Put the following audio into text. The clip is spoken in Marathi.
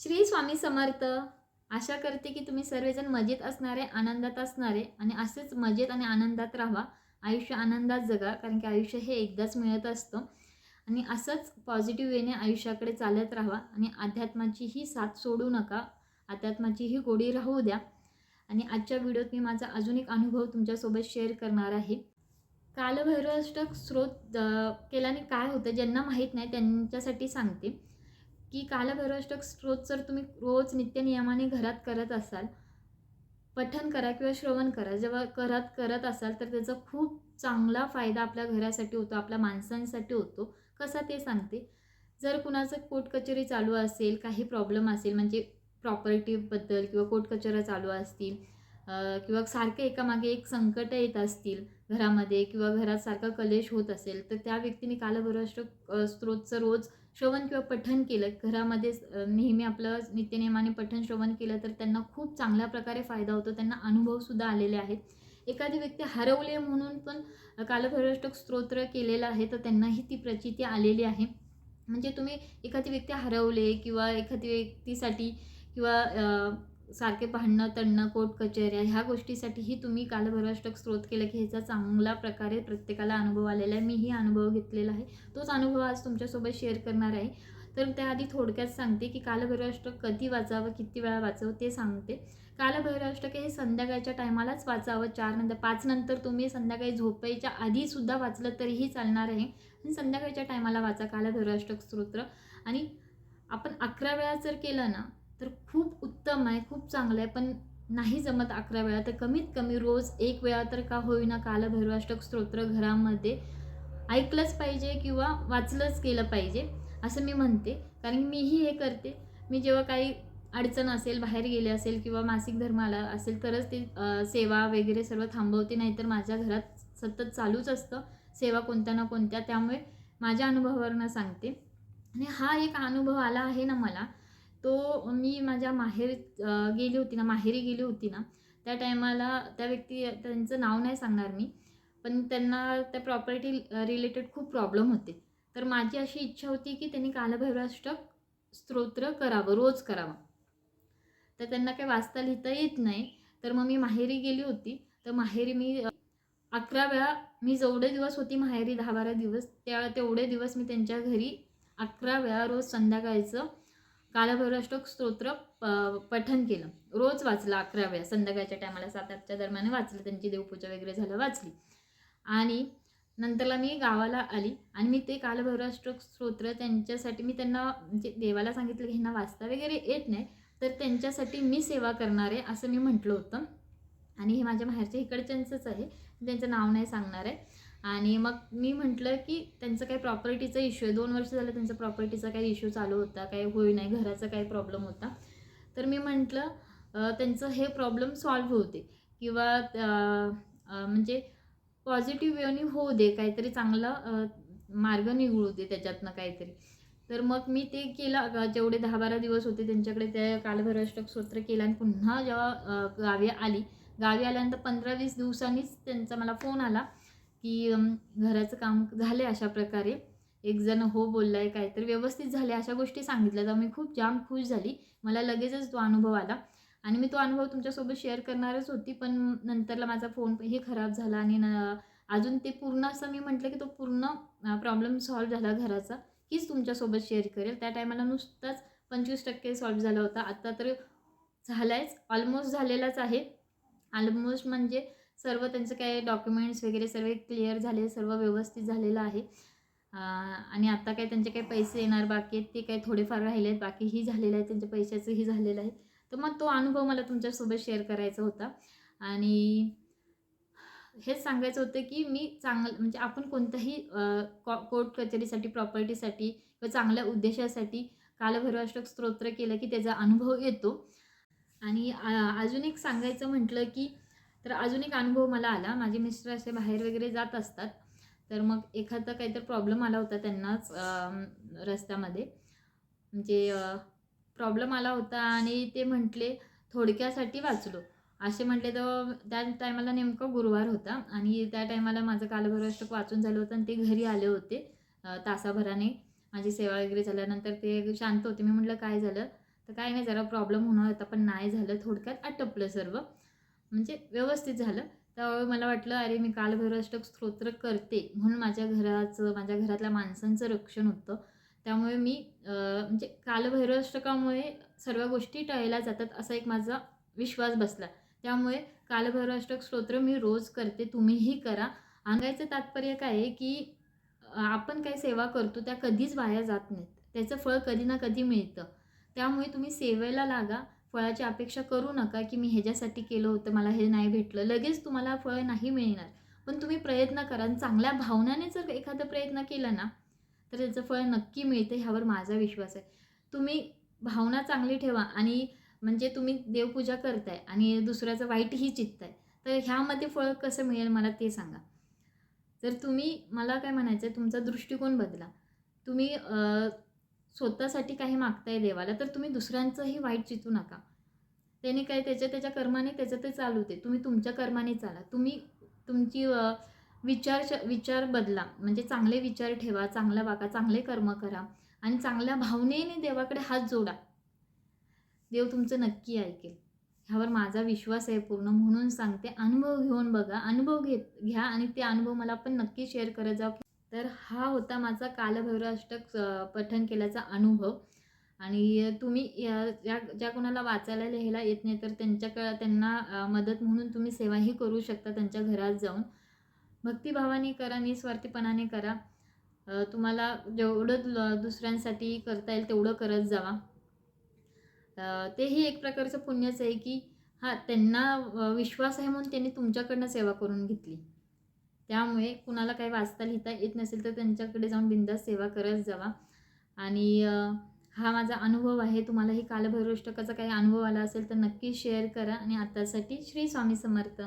श्री स्वामी समर्थ. आशा करते की तुम्ही सर्वजण मजेत असणारे, आनंदात असणारे आणि असेच मजेत आणि आनंदात राहा. आयुष्य आनंदात जगा, कारण की आयुष्य हे एकदाच मिळत असतं. आणि असंच पॉझिटिव्ह वेने आयुष्याकडे चालत राहा आणि अध्यात्माचीही साथ सोडू नका. अध्यात्माचीही गोडी राहू द्या. आणि आजच्या व्हिडिओत मी माझा अजून एक अनुभव तुमच्यासोबत शेअर करणार आहे. कालभैरवाष्टक केल्याने काय होतं, ज्यांना माहीत नाही त्यांच्यासाठी सांगते की कालभैरवाष्टक स्तोत्र जर तुम्ही रोज नित्यनियमाने घरात करत असाल, पठण करा किंवा श्रवण करा. जेव्हा करत असाल तर त्याचा खूप चांगला फायदा आपल्या घरासाठी होतो, आपल्या माणसांसाठी होतो. कसा ते सांगते. जर कुणाचं कोर्ट कचेरी चालू असेल, काही प्रॉब्लेम असेल, म्हणजे प्रॉपर्टीबद्दल किंवा कोर्ट कचेऱ्या चालू असतील, किंवा सारखे एकामागे एक संकट येत असतील घरामध्ये, किंवा घरात सारखा कलेश होत असेल, तर त्या व्यक्तीने कालभैरवाष्टक स्तोत्रचं रोज श्रवण किंवा पठण केलं, घरामध्ये नेहमी आपलं नित्यनेमाने पठण श्रवण केलं, तर त्यांना खूप चांगल्या प्रकारे फायदा होतो. त्यांना अनुभवसुद्धा आलेले आहेत. एखादी व्यक्ती हरवली म्हणून पण कालभैरवाष्टक स्तोत्र केलेलं आहे, तर त्यांनाही ती प्रचिती आलेली आहे. म्हणजे तुम्ही एखादी व्यक्ती हरवले किंवा एखादी व्यक्तीसाठी किंवा सारखे भांडणं तडणं कोर्ट कचेऱ्या ह्या गोष्टीसाठीही तुम्ही कालभैरवाष्टक स्तोत्र केलं की ह्याचा चांगल्या प्रकारे प्रत्येकाला अनुभव आलेला आहे. मीही अनुभव घेतलेला आहे. तोच अनुभव आज तुमच्यासोबत शेअर करणार आहे. तर त्याआधी थोडक्यात सांगते की कालभैरवाष्टक कधी वाचावं, किती वेळा वाचावं ते सांगते. कालभैरवाष्टक हे संध्याकाळच्या टायमालाच वाचावं. 4 नंतर 5 नंतर तुम्ही संध्याकाळी झोपायच्या आधीसुद्धा वाचलं तरीही चालणार आहे. आणि संध्याकाळच्या टायमाला वाचा कालभैरवाष्टक स्तोत्र. आणि आपण 11 वेळा जर केलं ना तर खूप उत्तम आहे, खूप चांगलं आहे. पण नाही जमत 11 वेळा, तर कमीत कमी रोज 1 वेळा तर का होईना कालभैरवाष्टक स्तोत्र घरामध्ये ऐकलंच पाहिजे किंवा वाचलंच केलं पाहिजे, असं मी म्हणते. कारण मीही हे करते. मी जेव्हा काही अडचण असेल, बाहेर गेले असेल किंवा मासिक धर्म आला असेल तरच ते सेवा वगैरे सर्व थांबवते. नाहीतर माझ्या घरात सतत चालूच असतं सेवा कोणत्या ना कोणत्या. त्यामुळे माझ्या अनुभवावरून सांगते. आणि हा एक अनुभव आला आहे ना मला, तो मी माझ्या माहेरी गेली होती ना, त्या टायमाला त्या व्यक्ती, त्यांचं नाव नाही सांगणार मी, पण त्यांना त्या प्रॉपर्टी रिलेटेड खूप प्रॉब्लेम होते. तर माझी अशी इच्छा होती की त्यांनी कालभैरवाष्टक स्तोत्र करावं, रोज करावं. तर त्यांना काही वाचता लिहिता येत नाही. तर मग मी माहेरी गेली होती. तर माहेरी मी 11 वेळा, मी जेवढे दिवस होती माहेरी 10-12 दिवस, तेवढे दिवस मी त्यांच्या घरी 11 वेळा रोज संध्याकाळचं कालभैरवाष्टक स्तोत्र पठण केलं. रोज वाचलं 11 वेळा संध्याकाळच्या टायमाला 7-8च्या दरम्यान वाचलं. त्यांची देवपूजा वगैरे झालं, वाचली. आणि नंतरला मी गावाला आली आणि मी ते कालभैरवाष्टक स्तोत्र त्यांच्यासाठी मी त्यांना, म्हणजे देवाला सांगितलं की ह्यांना वाचता वगैरे येत नाही, तर त्यांच्यासाठी मी सेवा करणार आहे असं मी म्हटलं होतं. आणि हे माझ्या माहेरच्या इकडच्यांचंच आहे, त्यांचं नाव नाही सांगणार आहे. आणि मग मी म्हटलं की त्यांचं काही प्रॉपर्टीचा इश्यू आहे. 2 वर्ष झालं त्यांचा प्रॉपर्टीचा काही इश्यू चालू होता, काही होई नाही, घराचा काही प्रॉब्लेम होता. तर मी म्हटलं त्यांचं हे प्रॉब्लेम सॉल्व्ह होते किंवा म्हणजे पॉझिटिव्ह वेनी होऊ दे, काहीतरी चांगला मार्ग निघू दे त्याच्यातनं काहीतरी. तर मग मी ते केलं. जेवढे 10-12 दिवस होते त्यांच्याकडे त्या कालभैरवाष्टक स्तोत्र केलं. आणि पुन्हा जेव्हा गावी आल्यानंतर 15-20 दिवसांनीच त्यांचा मला फोन आला की घराचं काम झाले अशा प्रकारे. एक जण हो बोललाय, काहीतरी व्यवस्थित झाले, अशा गोष्टी सांगितल्या. तर मी खूप जाम खुश झाली. मला लगेचच तो अनुभव आला आणि मी तो अनुभव तुमच्यासोबत शेअर करणारच होती. पण नंतरला माझा फोन हे खराब झाला आणि अजून ते पूर्ण असं मी म्हटलं की तो पूर्ण प्रॉब्लेम सॉल्व्ह झाला घराचा, हीच तुमच्यासोबत शेअर करेल. त्या टायमाला नुसताच 25% सॉल्व्ह झाला होता. आता तर झालायच, ऑलमोस्ट झालेलाच आहे. ऑलमोस्ट म्हणजे सर्व त्यांचं काही डॉक्युमेंट्स वगैरे सर्व क्लिअर झाले, सर्व व्यवस्थित झालेलं आहे. आणि आता काही त्यांचे काही पैसे येणार बाकी आहेत, ते काही थोडेफार राहिले आहेत, बाकीही झालेलं आहे, त्यांच्या पैशाचंही झालेलं आहे. तर मग तो अनुभव मला तुमच्यासोबत शेअर करायचा होता. आणि हेच सांगायचं होतं की मी म्हणजे आपण कोणत्याही कोर्ट कचेरीसाठी, प्रॉपर्टीसाठी किंवा चांगल्या उद्देशासाठी कालभैरवाष्टक स्तोत्र केलं की त्याचा अनुभव येतो. आणि अजून एक सांगायचं म्हटलं की, तर अजून एक अनुभव मला आला. माझे मिस्टर असे बाहेर वगैरे जात असतात. तर मग एखादा काहीतरी प्रॉब्लेम आला होता त्यांनाच रस्त्यामध्ये, म्हणजे प्रॉब्लेम आला होता आणि ते म्हटले थोडक्यासाठी वाचलो असे म्हटले. तर त्या टायमाला नेमकं गुरुवार होता आणि त्या टायमाला माझं कालभैरवाष्टक वाचून झालं होतं आणि ते घरी आले होते तासाभराने. माझी सेवा वगैरे झाल्यानंतर ते शांत होते. मी म्हटलं काय झालं, तर काही नाही, जरा प्रॉब्लेम होणार होता पण नाही झालं, थोडक्यात आटपलं सर्व, म्हणजे व्यवस्थित झालं. त्यावेळी मला वाटलं अरे मी कालभैरवाष्टक स्तोत्र करते म्हणून माझ्या घराचं, माझ्या घरातल्या माणसांचं रक्षण होतं. त्यामुळे मी म्हणजे कालभैरवाष्टकामुळे सर्व गोष्टी टळल्या जातात असा एक माझा विश्वास बसला. त्यामुळे कालभैरवाष्टक स्तोत्र मी रोज करते, तुम्हीही करा. सांगायचं तात्पर्य काय आहे, की आपण काय सेवा करतो त्या कधीच वाया जात नाहीत. त्याचं फळ कधी ना कधी मिळतं. त्यामुळे तुम्ही सेवेला लागा. फळाची अपेक्षा करू नका, की मी ह्याच्यासाठी केलं होतं, मला हे नाही भेटलं. लगेच तुम्हाला फळ नाही मिळणार. पण तुम्ही प्रयत्न करा आणि चांगल्या भावनाने जर एखादा प्रयत्न केला ना, तर त्याचं फळ नक्की मिळतं ह्यावर माझा विश्वास आहे. तुम्ही भावना चांगली ठेवा आणि म्हणजे तुम्ही देवपूजा करताय आणि दुसऱ्याचं वाईटही चित्ताय, तर ह्यामध्ये फळ कसं मिळेल मला ते सांगा. जर तुम्ही मला काय म्हणायचं आहे, तुमचा दृष्टिकोन बदला. तुम्ही स्वतःसाठी काही मागताय देवाला, तर तुम्ही दुसऱ्यांचंही वाईट चिंतू नका. त्याने काय त्याच्या त्याच्या कर्माने त्याचं ते चालू दे. तुम्ही तुमच्या कर्माने चाला. तुम्ही तुमची विचार बदला. म्हणजे चांगले विचार ठेवा, चांगलं वागा, चांगले कर्म करा आणि चांगल्या भावनेने देवाकडे हात जोडा. देव तुमचं नक्की ऐकेल. ह्यावर माझा विश्वास आहे पूर्ण. म्हणून सांगते, अनुभव घेऊन बघा. अनुभव घ्या आणि ते अनुभव मला पण नक्की शेअर करत जा. तर हा होता माझा कालभैरवाष्टक पठण केल्याचा अनुभव. आणि तुम्ही ज्या कोणाला वाचायला लिहायला येत नाही, तर त्यांना मदत म्हणून तुम्ही सेवाही करू शकता त्यांच्या घरात जाऊन. भक्तिभावाने करा, निस्वार्थीपणाने करा. तुम्हाला जेवढं दुसऱ्यांसाठी करता येईल तेवढं करत जावा. तेही एक प्रकारचं पुण्यच आहे, की हां, त्यांना विश्वास आहे म्हणून त्यांनी तुमच्याकडनं सेवा करून घेतली. त्यामुळे कुणाला काही वाचता लिहिता येत नसेल, तर त्यांच्याकडे जाऊन बिनधास्त सेवा करत जावा. आणि हा माझा अनुभव आहे. तुम्हालाही कालभैरवाष्टकाचा काही अनुभव आला असेल, तर नक्की शेअर करा. आणि आतासाठी श्री स्वामी समर्थ.